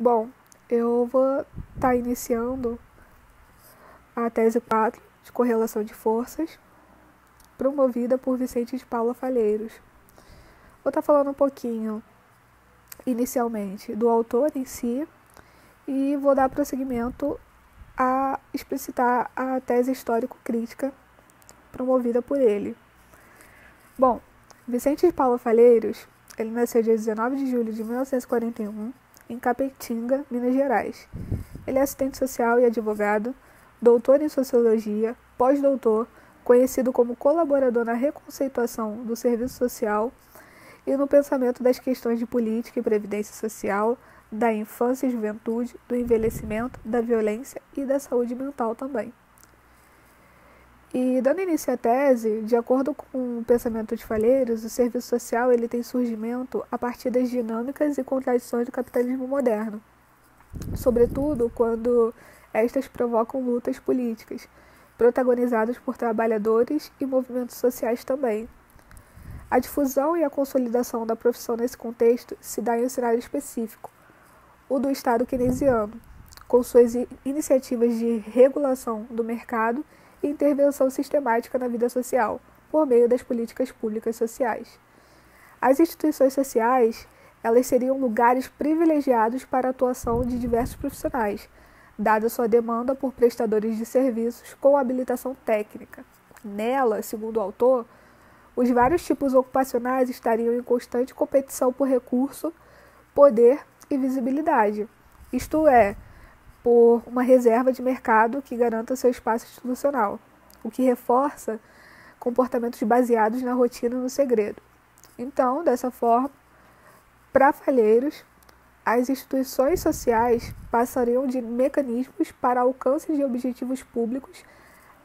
Bom, eu vou estar iniciando a tese 4 de correlação de forças, promovida por Vicente de Paula Falheiros. Vou estar falando um pouquinho, inicialmente, do autor em si e vou dar prosseguimento a explicitar a tese histórico-crítica promovida por ele. Bom, Vicente de Paula Falheiros, ele nasceu dia 19 de julho de 1941, em Capetinga, Minas Gerais. Ele é assistente social e advogado, doutor em sociologia, pós-doutor, conhecido como colaborador na reconceituação do serviço social e no pensamento das questões de política e previdência social, da infância e juventude, do envelhecimento, da violência e da saúde mental também. E dando início à tese, de acordo com o pensamento de Falheiros, o serviço social ele tem surgimento a partir das dinâmicas e contradições do capitalismo moderno, sobretudo quando estas provocam lutas políticas, protagonizadas por trabalhadores e movimentos sociais também. A difusão e a consolidação da profissão nesse contexto se dá em um cenário específico, o do Estado keynesiano, com suas iniciativas de regulação do mercado e intervenção sistemática na vida social, por meio das políticas públicas sociais. As instituições sociais, elas seriam lugares privilegiados para a atuação de diversos profissionais, dada sua demanda por prestadores de serviços com habilitação técnica. Nela, segundo o autor, os vários tipos ocupacionais estariam em constante competição por recurso, poder e visibilidade, isto é, por uma reserva de mercado que garanta seu espaço institucional, o que reforça comportamentos baseados na rotina e no segredo. Então, dessa forma, para Falheiros, as instituições sociais passariam de mecanismos para alcance de objetivos públicos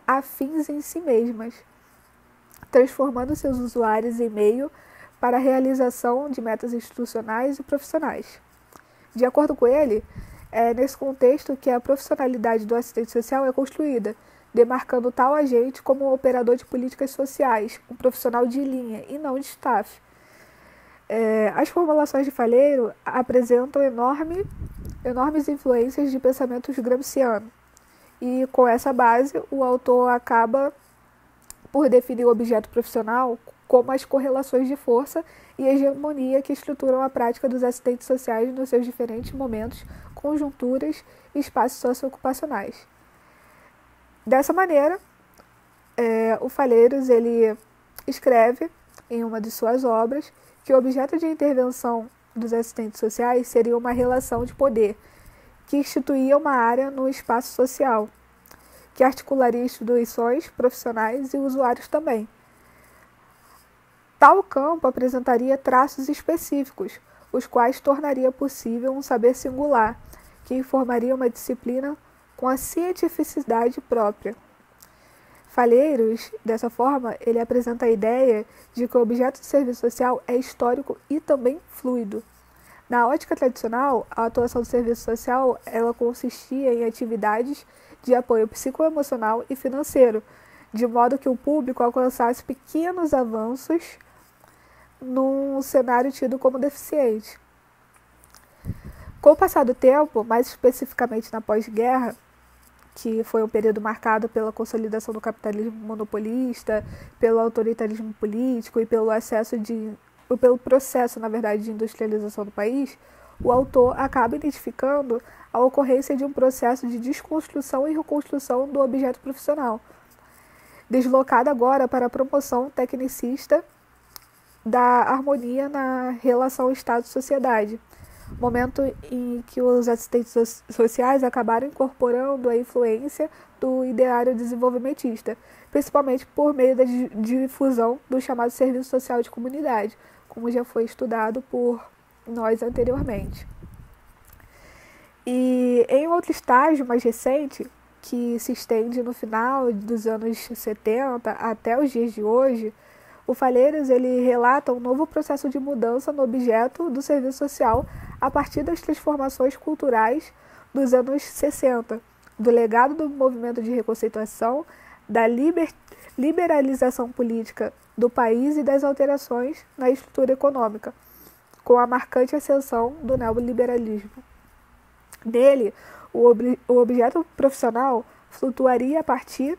afins em si mesmas, transformando seus usuários em meio para a realização de metas institucionais e profissionais. De acordo com ele, é nesse contexto que a profissionalidade do assistente social é construída, demarcando tal agente como um operador de políticas sociais, um profissional de linha e não de staff. As formulações de Falheiro apresentam enormes influências de pensamentos gramsciano, e com essa base o autor acaba por definir o objeto profissional como as correlações de força e hegemonia que estruturam a prática dos assistentes sociais nos seus diferentes momentos, conjunturas e espaços socioocupacionais. Dessa maneira, o Falheiros ele escreve em uma de suas obras que o objeto de intervenção dos assistentes sociais seria uma relação de poder que instituía uma área no espaço social, que articularia instituições, profissionais e usuários também. Tal campo apresentaria traços específicos, os quais tornaria possível um saber singular, que informaria uma disciplina com a cientificidade própria. Falheiros, dessa forma, ele apresenta a ideia de que o objeto de serviço social é histórico e também fluido. Na ótica tradicional, a atuação do serviço social ela consistia em atividades de apoio psicoemocional e financeiro, de modo que o público alcançasse pequenos avanços num cenário tido como deficiente. Com o passar do tempo, mais especificamente na pós-guerra, que foi um período marcado pela consolidação do capitalismo monopolista, pelo autoritarismo político e pelo processo, na verdade, de industrialização do país, o autor acaba identificando a ocorrência de um processo de desconstrução e reconstrução do objeto profissional, deslocado agora para a promoção tecnicista da harmonia na relação Estado-sociedade, momento em que os assistentes sociais acabaram incorporando a influência do ideário desenvolvimentista, principalmente por meio da difusão do chamado serviço social de comunidade, como já foi estudado por nós anteriormente. E em outro estágio mais recente, que se estende no final dos anos 70 até os dias de hoje, o Falheiros ele relata um novo processo de mudança no objeto do serviço social a partir das transformações culturais dos anos 60, do legado do movimento de reconceituação, da liberalização política do país e das alterações na estrutura econômica, com a marcante ascensão do neoliberalismo. Nele, o objeto profissional flutuaria a partir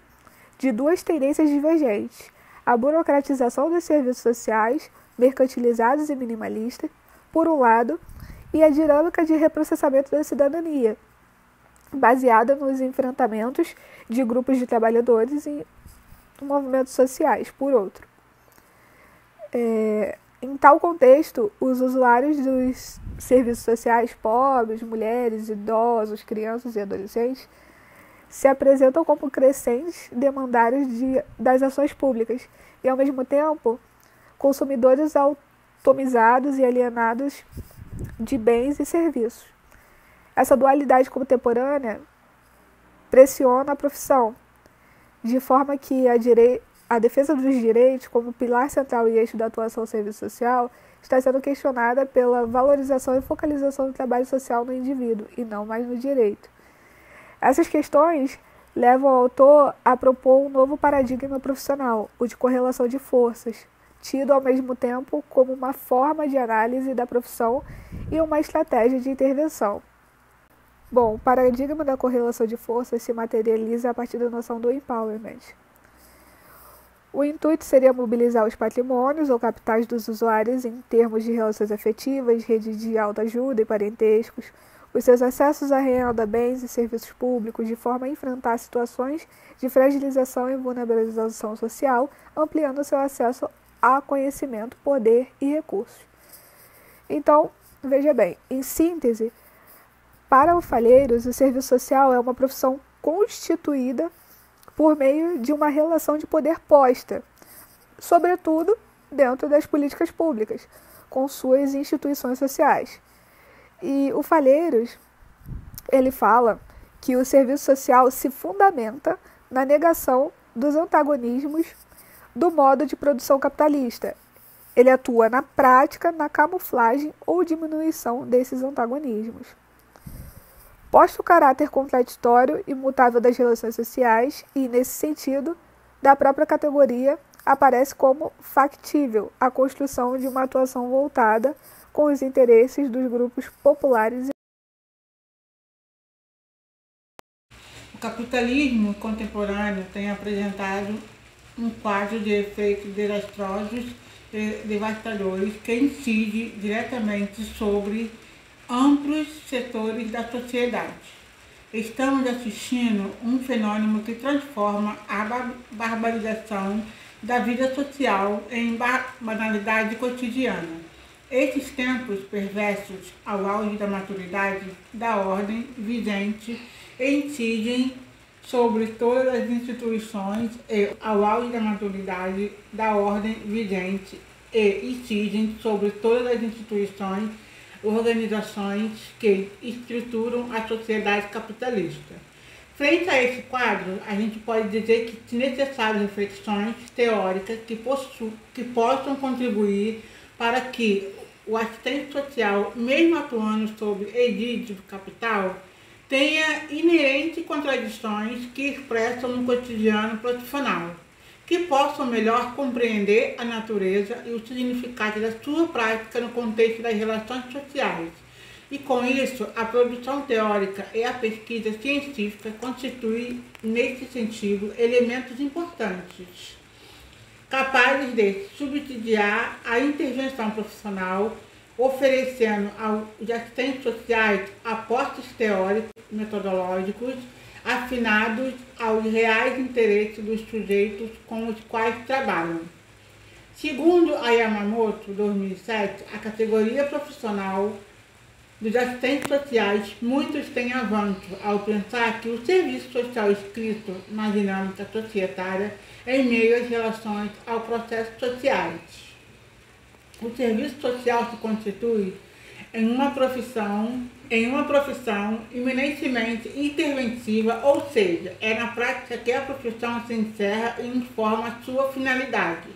de duas tendências divergentes: a burocratização dos serviços sociais, mercantilizados e minimalistas, por um lado, e a dinâmica de reprocessamento da cidadania, baseada nos enfrentamentos de grupos de trabalhadores e movimentos sociais, por outro. Em tal contexto, os usuários dos serviços sociais, pobres, mulheres, idosos, crianças e adolescentes, se apresentam como crescentes demandários das ações públicas e, ao mesmo tempo, consumidores atomizados e alienados de bens e serviços. Essa dualidade contemporânea pressiona a profissão, de forma que a defesa dos direitos, como pilar central e eixo da atuação do serviço social, está sendo questionada pela valorização e focalização do trabalho social no indivíduo, e não mais no direito. Essas questões levam o autor a propor um novo paradigma profissional, o de correlação de forças, tido ao mesmo tempo como uma forma de análise da profissão e uma estratégia de intervenção. Bom, o paradigma da correlação de forças se materializa a partir da noção do empowerment. O intuito seria mobilizar os patrimônios ou capitais dos usuários em termos de relações afetivas, redes de autoajuda e parentescos, os seus acessos à renda, bens e serviços públicos, de forma a enfrentar situações de fragilização e vulnerabilização social, ampliando seu acesso a conhecimento, poder e recursos. Então, veja bem, em síntese, para o Falheiros, o serviço social é uma profissão constituída por meio de uma relação de poder posta, sobretudo dentro das políticas públicas, com suas instituições sociais. E o Falheiros, ele fala que o serviço social se fundamenta na negação dos antagonismos do modo de produção capitalista. Ele atua na prática, na camuflagem ou diminuição desses antagonismos. Posto o caráter contraditório e mutável das relações sociais e, nesse sentido, da própria categoria, aparece como factível a construção de uma atuação voltada com os interesses dos grupos populares. O capitalismo contemporâneo tem apresentado um quadro de efeitos desastrosos e devastadores que incide diretamente sobre amplos setores da sociedade. Estamos assistindo um fenômeno que transforma a barbarização da vida social em banalidade cotidiana. Estes tempos perversos, ao auge da maturidade da ordem vigente, incidem sobre todas as instituições e, ao auge da maturidade da ordem vigente, incidem sobre todas as instituições, organizações que estruturam a sociedade capitalista. Frente a esse quadro, a gente pode dizer que são necessárias reflexões teóricas que possam contribuir para que o assistente social, mesmo atuando sob edídio do capital, tenha inerentes contradições que expressam no cotidiano profissional, que possam melhor compreender a natureza e o significado da sua prática no contexto das relações sociais. E com isso, a produção teórica e a pesquisa científica constituem, nesse sentido, elementos importantes, capazes de subsidiar a intervenção profissional, oferecendo aos assistentes sociais aportes teóricos e metodológicos afinados aos reais interesses dos sujeitos com os quais trabalham. Segundo a Yamamoto, 2007, a categoria profissional dos assistentes sociais, muitos têm avanço ao pensar que o serviço social escrito na dinâmica societária em meio às relações aos processos sociais. O serviço social se constitui em uma profissão eminentemente interventiva, ou seja, é na prática que a profissão se encerra e informa sua finalidade.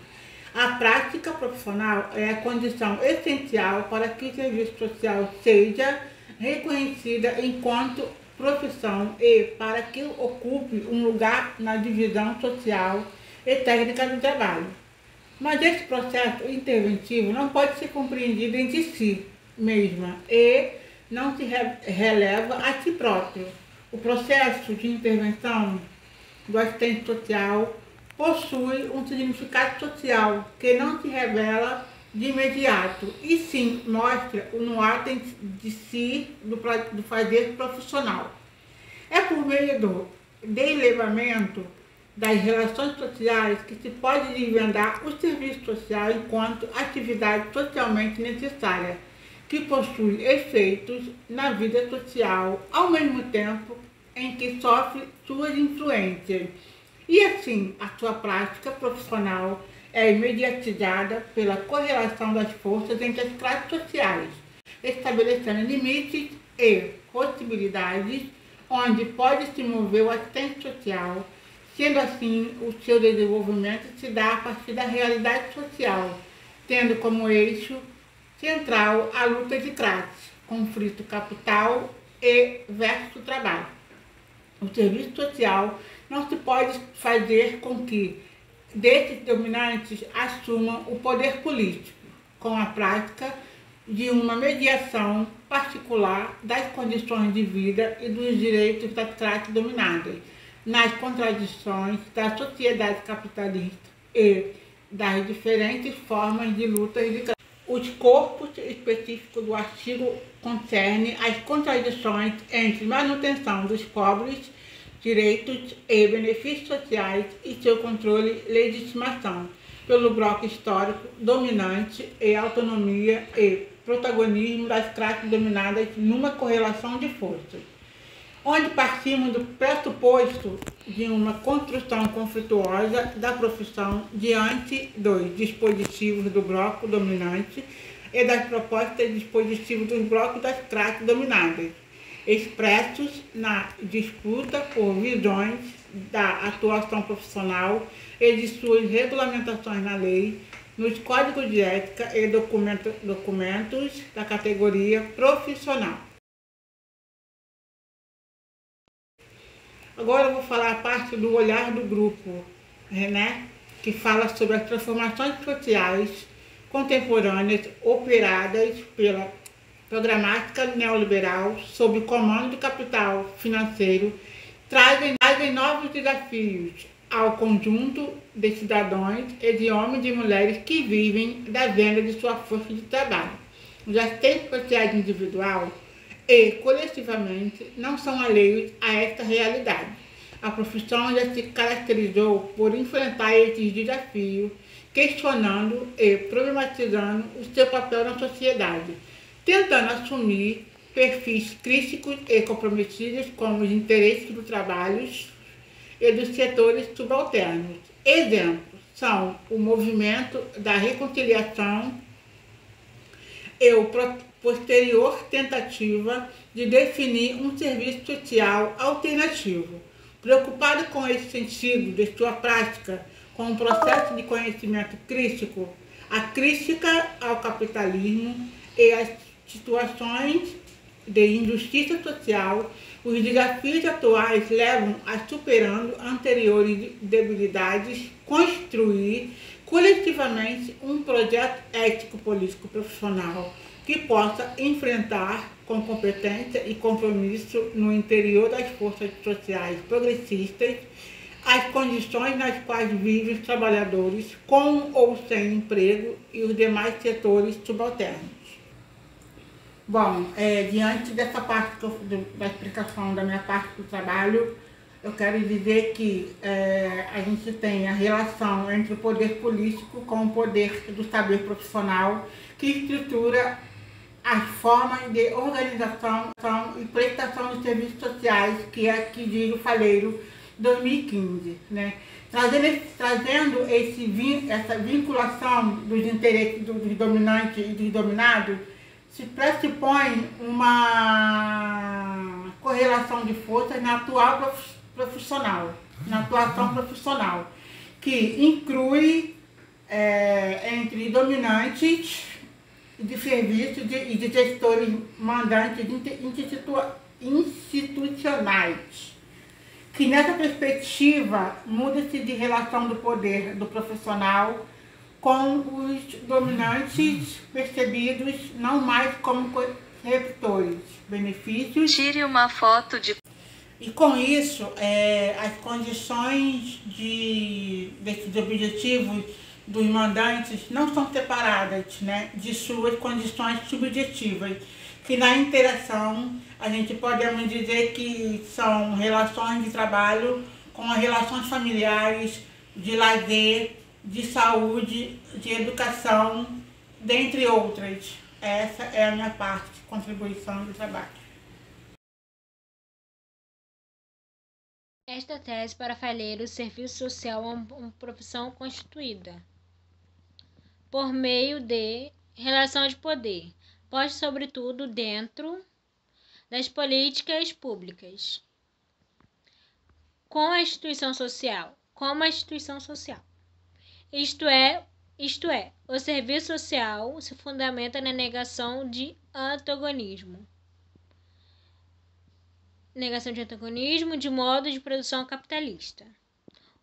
A prática profissional é a condição essencial para que o serviço social seja reconhecida enquanto profissão e para que ocupe um lugar na divisão social e técnica do trabalho. Mas esse processo interventivo não pode ser compreendido em si mesma e não se releva a si próprio. O processo de intervenção do assistente social possui um significado social que não se revela de imediato, e sim mostra no ato de si do fazer profissional. É por meio do elevamento das relações sociais que se pode desvendar o serviço social enquanto atividade socialmente necessária, que possui efeitos na vida social, ao mesmo tempo em que sofre suas influências. E assim, a sua prática profissional é imediatizada pela correlação das forças entre as classes sociais, estabelecendo limites e possibilidades onde pode se mover o assistente social. Sendo assim, o seu desenvolvimento se dá a partir da realidade social, tendo como eixo central a luta de classes, conflito capital e versus trabalho. O serviço social não se pode fazer com que desses dominantes assumam o poder político, com a prática de uma mediação particular das condições de vida e dos direitos das classes dominadas, nas contradições da sociedade capitalista e das diferentes formas de luta e de classe. Os corpos específicos do artigo concernem as contradições entre manutenção dos pobres, direitos e benefícios sociais e seu controle e legitimação pelo bloco histórico dominante e autonomia e protagonismo das classes dominadas numa correlação de forças, onde partimos do pressuposto de uma construção conflituosa da profissão diante dos dispositivos do bloco dominante e das propostas de dispositivos dos blocos das classes dominadas, expressos na disputa por visões da atuação profissional e de suas regulamentações na lei, nos códigos de ética e documentos da categoria profissional. Agora eu vou falar a parte do olhar do grupo, né, que fala sobre as transformações sociais contemporâneas operadas pela programática neoliberal sob o comando do capital financeiro, trazem novos desafios ao conjunto de cidadãos e de homens e mulheres que vivem da venda de sua força de trabalho. Os assistentes sociais individual e coletivamente não são alheios a esta realidade. A profissão já se caracterizou por enfrentar esses desafios, questionando e problematizando o seu papel na sociedade, tentando assumir perfis críticos e comprometidos com os interesses dos trabalhos e dos setores subalternos. Exemplos são o movimento da reconciliação e o posterior tentativa de definir um serviço social alternativo. Preocupado com esse sentido de sua prática, com o processo de conhecimento crítico, a crítica ao capitalismo e as situações de injustiça social, os desafios atuais levam a, superando anteriores debilidades, construir coletivamente um projeto ético-político profissional que possa enfrentar com competência e compromisso no interior das forças sociais progressistas as condições nas quais vivem os trabalhadores com ou sem emprego e os demais setores subalternos. Bom, diante dessa parte da explicação da minha parte do trabalho, eu quero dizer que a gente tem a relação entre o poder político com o poder do saber profissional, que estrutura as formas de organização e prestação de serviços sociais, que é que diz o Faleiro 2015, né? Trazendo essa vinculação dos interesses dos dominantes e dos dominados, se pressupõe uma correlação de forças na atuação profissional, que inclui entre dominantes de serviços e de gestores mandantes institucionais, que nessa perspectiva muda-se de relação do poder do profissional com os dominantes percebidos não mais como receptores, benefícios. Tire uma foto de... E com isso, as condições desses objetivos dos mandantes não são separadas, né, de suas condições subjetivas, que na interação a gente podemos dizer que são relações de trabalho com as relações familiares, de lazer, de saúde, de educação, dentre outras. Essa é a minha parte de contribuição do trabalho. Esta tese para falheiros, o serviço social é uma profissão constituída por meio de relação de poder, posta sobretudo dentro das políticas públicas, como a instituição social. Isto é, o serviço social se fundamenta na negação de antagonismo de modo de produção capitalista.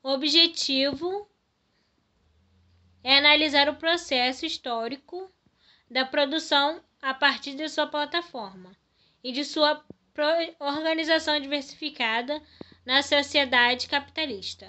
O objetivo é analisar o processo histórico da produção a partir de sua plataforma e de sua organização diversificada na sociedade capitalista.